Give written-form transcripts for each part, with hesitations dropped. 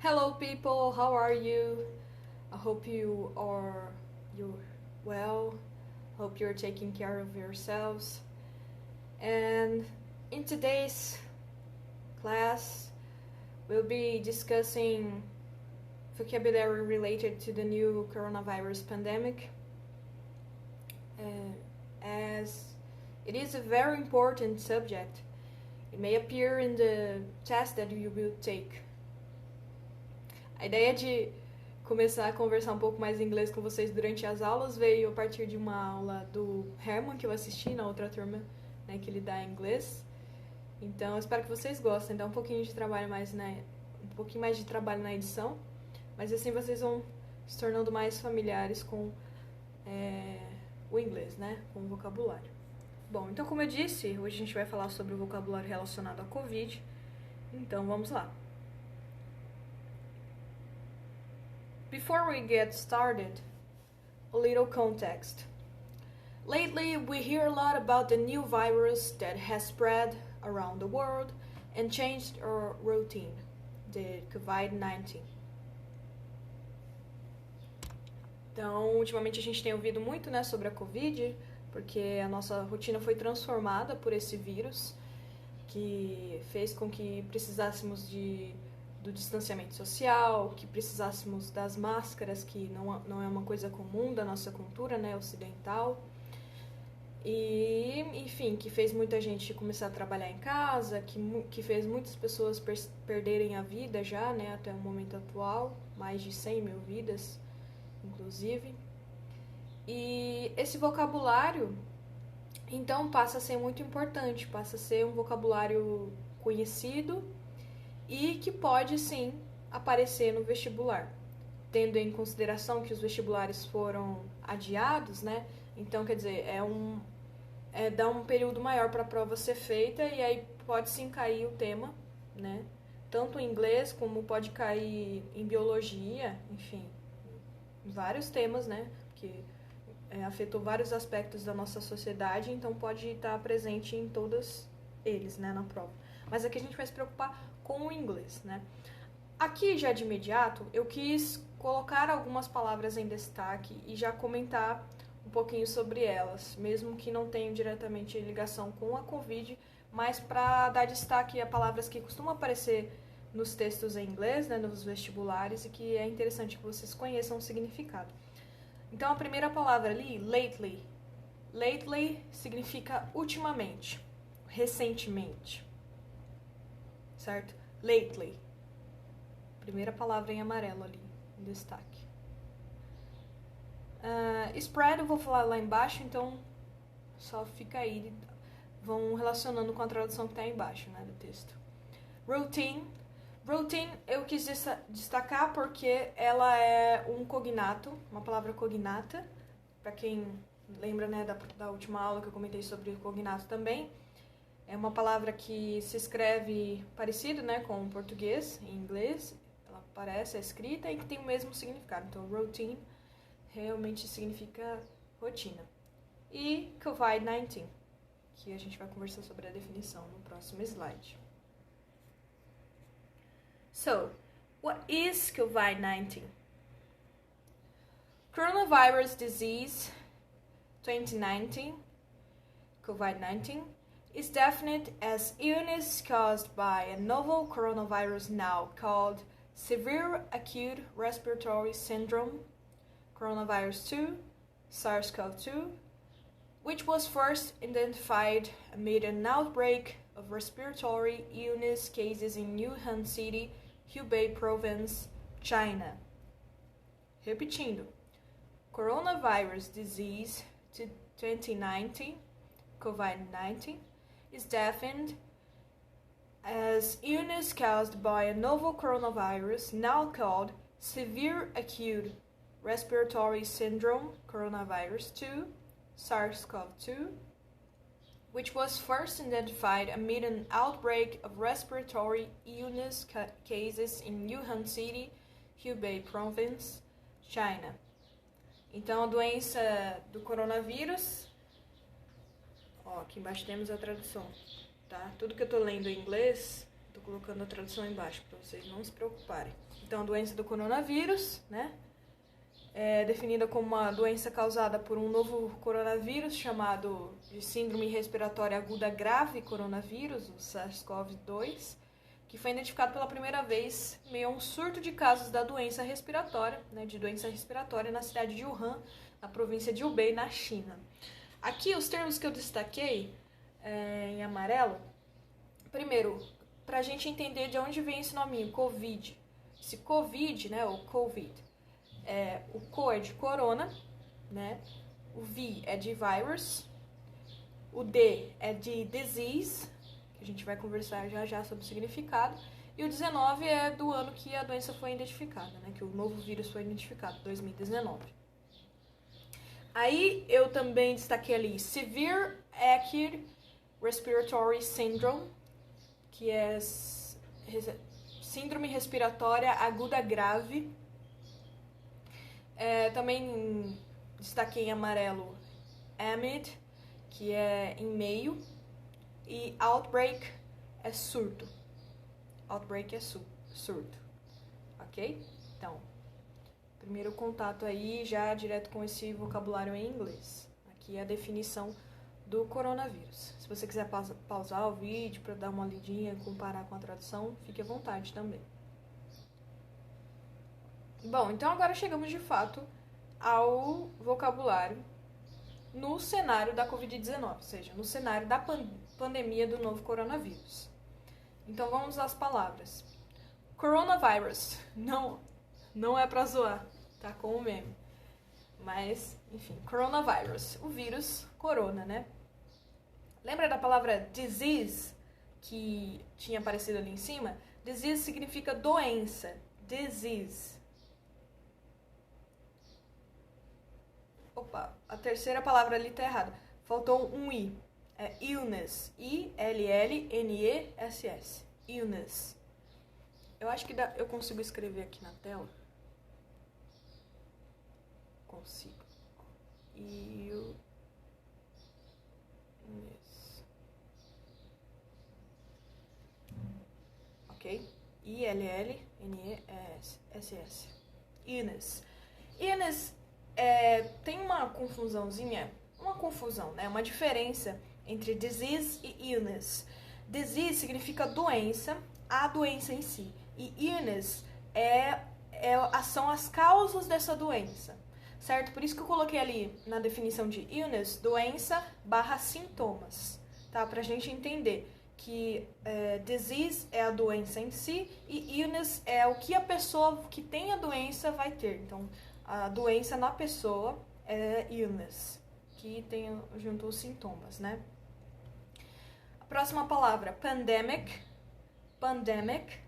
Hello people, how are you? I hope you're well. Hope you're taking care of yourselves. And in today's class, we'll be discussing vocabulary related to the new coronavirus pandemic. As it is a very important subject, it may appear in the test that you will take. A ideia de começar a conversar um pouco mais inglês com vocês durante as aulas veio a partir de uma aula do Herman que eu assisti na outra turma, né, que ele dá em inglês. Então eu espero que vocês gostem. Dá um pouquinho de trabalho um pouquinho mais de trabalho na edição, mas assim vocês vão se tornando mais familiares com o inglês, né, com o vocabulário. Bom, então como eu disse, hoje a gente vai falar sobre o vocabulário relacionado à Covid. Então vamos lá. Before we get started, a little context. Lately, we hear a lot about the new virus that has spread around the world and changed our routine, the COVID-19. Então, ultimamente a gente tem ouvido muito, né, sobre a Covid, porque a nossa rotina foi transformada por esse vírus, que fez com que precisássemos do distanciamento social, que precisássemos das máscaras, que não é uma coisa comum da nossa cultura, né, ocidental. E, enfim, que fez muita gente começar a trabalhar em casa, que fez muitas pessoas perderem a vida já, né, até o momento atual, mais de 100 mil vidas, inclusive. E esse vocabulário, então, passa a ser muito importante, passa a ser um vocabulário conhecido e que pode, sim, aparecer no vestibular. Tendo em consideração que os vestibulares foram adiados, né? Então, quer dizer, dá um período maior para a prova ser feita e aí pode sim cair o tema, né? Tanto em inglês como pode cair em biologia, enfim, vários temas, né? Que afetou vários aspectos da nossa sociedade, então pode estar presente em todos eles, né, na prova. Mas aqui a gente vai se preocupar com o inglês, né? Aqui, já de imediato, eu quis colocar algumas palavras em destaque e já comentar um pouquinho sobre elas, mesmo que não tenham diretamente ligação com a Covid, mas para dar destaque a palavras que costumam aparecer nos textos em inglês, né, nos vestibulares, e que é interessante que vocês conheçam o significado. Então, a primeira palavra ali, lately. Lately significa ultimamente, recentemente, certo? Lately. Primeira palavra em amarelo ali, em destaque. Spread eu vou falar lá embaixo, então só fica aí. Vão relacionando com a tradução que está aí embaixo, né, do texto. Routine. Routine eu quis destacar porque ela é um cognato, uma palavra cognata. Para quem lembra, né, da última aula que eu comentei sobre o cognato também. É uma palavra que se escreve parecido, né, com o português, em inglês. Ela parece a escrita e que tem o mesmo significado. Então, routine realmente significa rotina. E COVID-19, que a gente vai conversar sobre a definição no próximo slide. So, what is COVID-19? Coronavirus disease 2019, COVID-19, is defined as illness caused by a novel coronavirus now called Severe Acute Respiratory Syndrome, coronavirus 2, SARS-CoV-2, which was first identified amid an outbreak of respiratory illness cases in Wuhan City, Hubei Province, China. Repetindo, coronavirus disease 2019, COVID-19, is defined as illness caused by a novel coronavirus now called Severe Acute Respiratory Syndrome, coronavirus 2, SARS-CoV-2, which was first identified amid an outbreak of respiratory illness cases in Wuhan City, Hubei Province, China. Então, a doença do coronavírus, aqui embaixo temos a tradução, tá? Tudo que eu tô lendo em inglês, tô colocando a tradução embaixo para vocês não se preocuparem. Então, a doença do coronavírus, né? É definida como uma doença causada por um novo coronavírus chamado de Síndrome Respiratória Aguda Grave Coronavírus, o SARS-CoV-2, que foi identificado pela primeira vez em meio a um surto de casos da doença respiratória, né, de doença respiratória na cidade de Wuhan, na província de Hubei, na China. Aqui, os termos que eu destaquei em amarelo, primeiro, para a gente entender de onde vem esse nominho, Covid. Esse Covid, né, o Covid, o Co é de corona, né, o V é de virus, o D é de disease, que a gente vai conversar já sobre o significado, e o 19 é do ano que a doença foi identificada, né, que o novo vírus foi identificado, 2019. Aí eu também destaquei ali Severe Acute Respiratory Syndrome, que é síndrome respiratória aguda grave. Também destaquei em amarelo Amid, que é em meio, e Outbreak é surto. Outbreak é surto, ok? Então, primeiro contato aí já direto com esse vocabulário em inglês. Aqui é a definição do coronavírus. Se você quiser pausar o vídeo para dar uma lidinha e comparar com a tradução, fique à vontade também. Bom, então agora chegamos de fato ao vocabulário no cenário da Covid-19, ou seja, no cenário da pandemia do novo coronavírus. Então vamos às palavras. Coronavirus, não é pra zoar, tá com o meme. Mas, enfim, coronavirus, o vírus corona, né? Lembra da palavra disease, que tinha aparecido ali em cima? Disease significa doença, disease. Opa, a terceira palavra ali tá errada. Faltou um I. É illness. I-L-L-N-E-S-S. Illness. Eu acho que eu consigo escrever aqui na tela. Consigo. Illness. Ok? I-L-L-N-E-S-S. Illness. Illness tem uma confusãozinha, né? Uma diferença entre disease e illness. Disease significa doença, a doença em si. E illness são as causas dessa doença, certo? Por isso que eu coloquei ali na definição de illness, doença / sintomas, tá? Pra gente entender que disease é a doença em si e illness é o que a pessoa que tem a doença vai ter. Então, a doença na pessoa é illness, que tem junto os sintomas, né? A próxima palavra, pandemic. Pandemic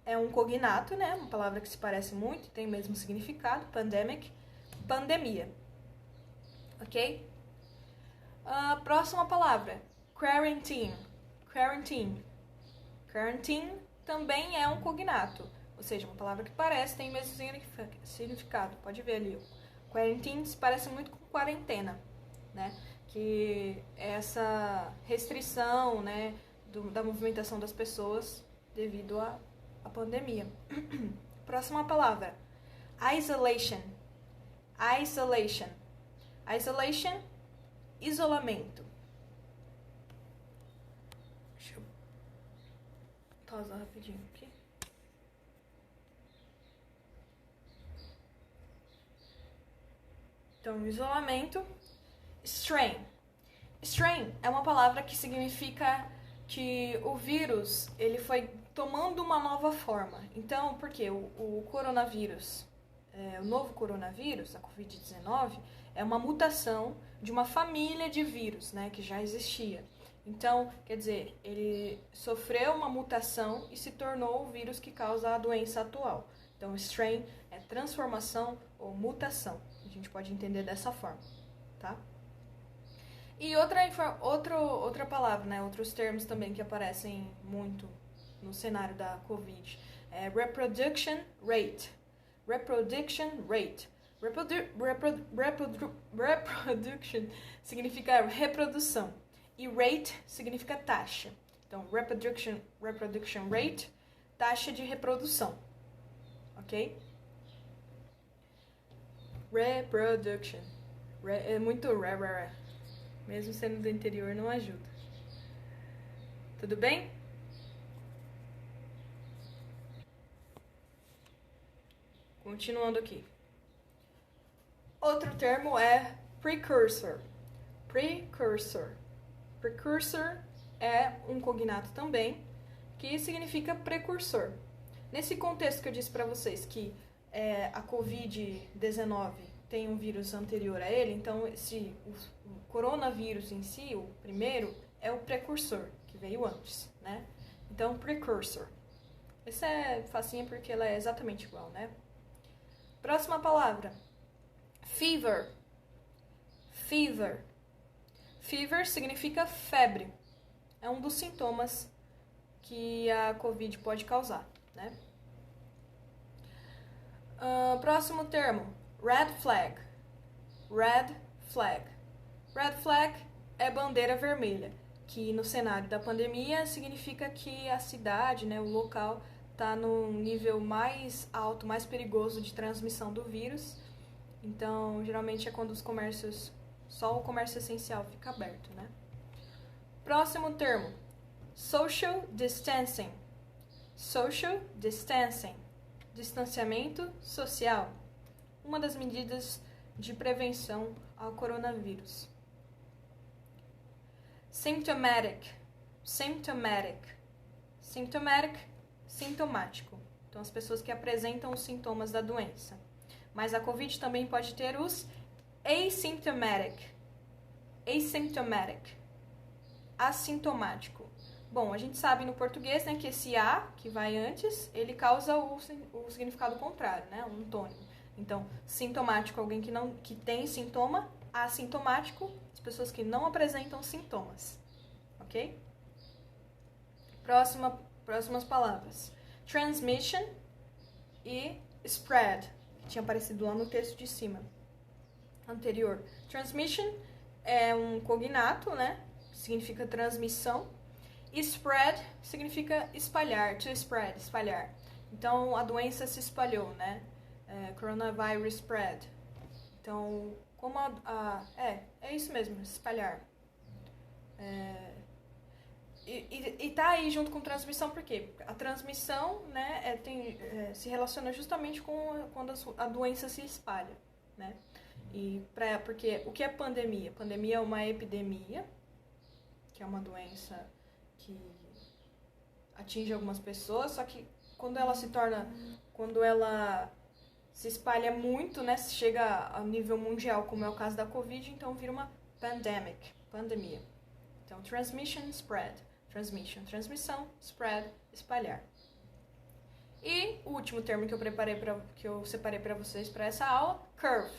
é um cognato, né? Uma palavra que se parece muito, tem o mesmo significado. Pandemic, pandemia. Ok? A próxima palavra, quarantine. Quarantine também é um cognato. Ou seja, uma palavra que parece, tem o mesmo significado. Pode ver ali. Quarantine se parece muito com quarentena, né? Que é essa restrição, né, da movimentação das pessoas devido à pandemia. Próxima palavra. Isolation. Isolamento. Deixa eu pausar rapidinho aqui. Então, isolamento. Strain é uma palavra que significa que o vírus ele foi tomando uma nova forma. Então, por quê? O coronavírus, o novo coronavírus, a Covid-19, é uma mutação de uma família de vírus, né, que já existia. Então, quer dizer, ele sofreu uma mutação e se tornou o vírus que causa a doença atual. Então, strain é transformação ou mutação. A gente pode entender dessa forma, tá? E outra palavra, né? Outros termos também que aparecem muito no cenário da Covid é reproduction rate. Reproduction significa reprodução e rate significa taxa. Então, reproduction rate, taxa de reprodução, ok? Reproduction. É muito rare. Mesmo sendo do interior, não ajuda. Tudo bem? Continuando aqui. Outro termo é precursor. Precursor. Precursor é um cognato também, que significa precursor. Nesse contexto que eu disse para vocês que a Covid-19 tem um vírus anterior a ele, então o coronavírus em si, o primeiro, é o precursor, que veio antes, né? Então, precursor. Essa é facinha porque ela é exatamente igual, né? Próxima palavra. Fever. Fever. Fever significa febre. É um dos sintomas que a Covid pode causar, né? Próximo termo. Red flag. Red flag. Red flag é bandeira vermelha, que no cenário da pandemia significa que a cidade, né, o local, está no nível mais alto, mais perigoso de transmissão do vírus. Então, geralmente é quando os comércios, só o comércio essencial fica aberto, né? Próximo termo, social distancing. Social distancing, distanciamento social. Uma das medidas de prevenção ao coronavírus. Symptomatic. Symptomatic. Symptomatic, sintomático. Então, as pessoas que apresentam os sintomas da doença. Mas a Covid também pode ter os asymptomatic. Asymptomatic. Assintomático. Bom, a gente sabe no português, né, que esse A, que vai antes, ele causa o significado contrário, né, um antônimo. Então, sintomático, alguém que tem sintoma. Assintomático, as pessoas que não apresentam sintomas. Ok? Próximas palavras. Transmission e spread. Tinha aparecido lá no texto de cima, anterior. Transmission é um cognato, né? Significa transmissão. E spread significa espalhar, to spread, espalhar. Então, a doença se espalhou, né? Coronavirus spread. Então, como é isso mesmo, espalhar. E tá aí junto com transmissão, por quê? A transmissão, né, se relaciona justamente com quando a doença se espalha, né? Porque o que é pandemia? Pandemia é uma epidemia, que é uma doença que atinge algumas pessoas, só que quando ela se espalha muito, né, chega a nível mundial, como é o caso da Covid, então vira uma pandemia. Então, transmission, spread. Transmission, transmissão, spread, espalhar. E o último termo que eu separei para vocês para essa aula, curve.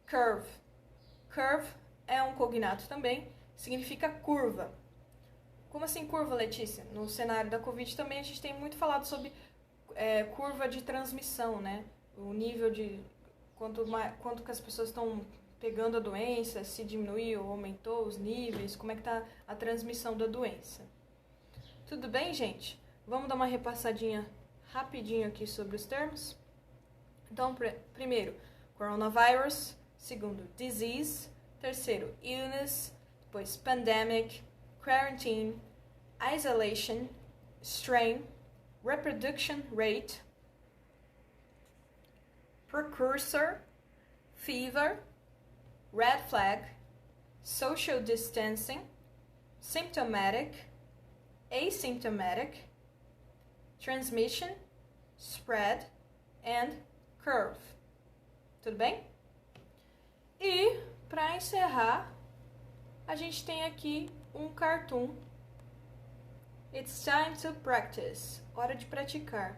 Curve. Curve é um cognato também, significa curva. Como assim curva, Letícia? No cenário da Covid também a gente tem muito falado sobre curva de transmissão, né? O nível de quanto que as pessoas estão pegando a doença, se diminuiu ou aumentou os níveis, como é que está a transmissão da doença. Tudo bem, gente? Vamos dar uma repassadinha rapidinho aqui sobre os termos? Então, primeiro, coronavirus. Segundo, disease. Terceiro, illness. Depois, pandemic, quarantine, isolation, strain, reproduction rate, precursor, fever, red flag, social distancing, symptomatic, asymptomatic, transmission, spread, and curve. Tudo bem? E, para encerrar, a gente tem aqui um cartoon. It's time to practice. Hora de praticar.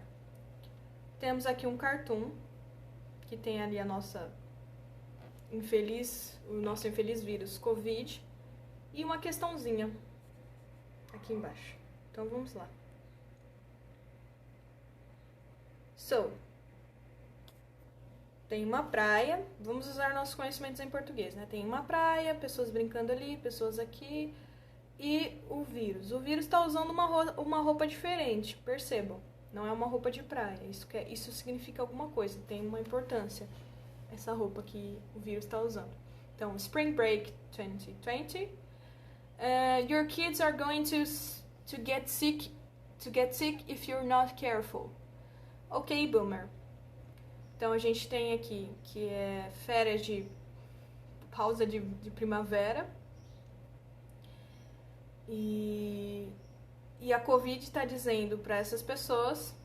Temos aqui um cartoon que tem ali o nosso infeliz vírus Covid e uma questãozinha aqui embaixo. Então vamos lá. Tem uma praia, vamos usar nossos conhecimentos em português, né? Tem uma praia, pessoas brincando ali, pessoas aqui, e o vírus. O vírus está usando uma roupa diferente, percebam. Não é uma roupa de praia. Isso significa alguma coisa, tem uma importância. Essa roupa que o vírus está usando. Então, Spring Break 2020. Your kids are going to get sick if you're not careful. Ok, boomer. Então a gente tem aqui que é férias de pausa de primavera. E a Covid está dizendo para essas pessoas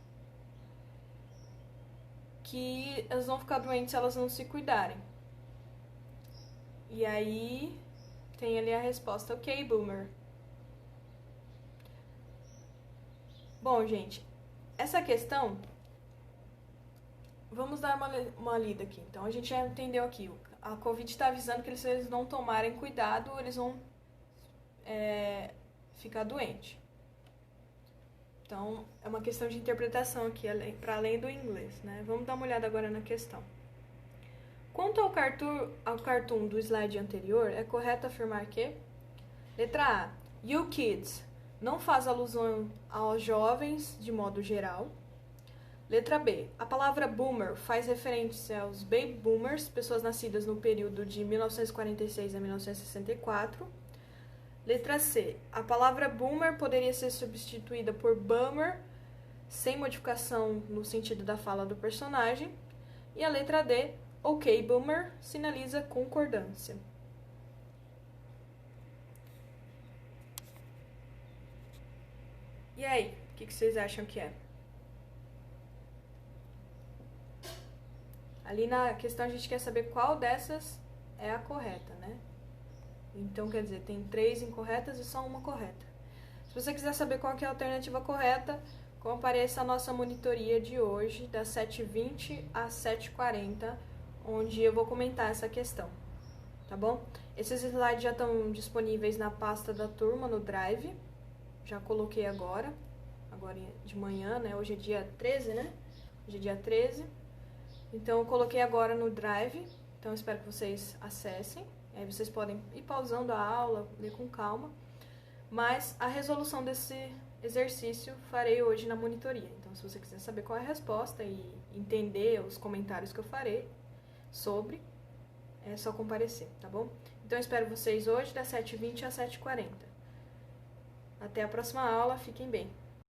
que elas vão ficar doentes se elas não se cuidarem. E aí tem ali a resposta, ok, boomer. Bom, gente, essa questão, vamos dar uma lida aqui. Então, a gente já entendeu aqui, a Covid está avisando que se eles não tomarem cuidado, eles vão ficar doentes. Então, é uma questão de interpretação aqui, para além do inglês, né? Vamos dar uma olhada agora na questão. Quanto ao cartoon do slide anterior, é correto afirmar que... Letra A. You kids não faz alusão aos jovens de modo geral. Letra B. A palavra boomer faz referência aos baby boomers, pessoas nascidas no período de 1946 a 1964. Letra C. A palavra boomer poderia ser substituída por bummer, sem modificação no sentido da fala do personagem. E a letra D. Ok, boomer, sinaliza concordância. E aí, o que vocês acham que é? Ali na questão a gente quer saber qual dessas é a correta, né? Então, quer dizer, tem 3 incorretas e só uma correta. Se você quiser saber qual que é a alternativa correta, compareça à nossa monitoria de hoje, das 7h20 às 7h40, onde eu vou comentar essa questão, tá bom? Esses slides já estão disponíveis na pasta da turma, no Drive. Já coloquei agora de manhã, né? Hoje é dia 13, né? Hoje é dia 13. Então, eu coloquei agora no Drive. Então, eu espero que vocês acessem. Aí vocês podem ir pausando a aula, ler com calma. Mas a resolução desse exercício farei hoje na monitoria. Então, se você quiser saber qual é a resposta e entender os comentários que eu farei sobre, é só comparecer, tá bom? Então, eu espero vocês hoje das 7h20 às 7h40. Até a próxima aula, fiquem bem.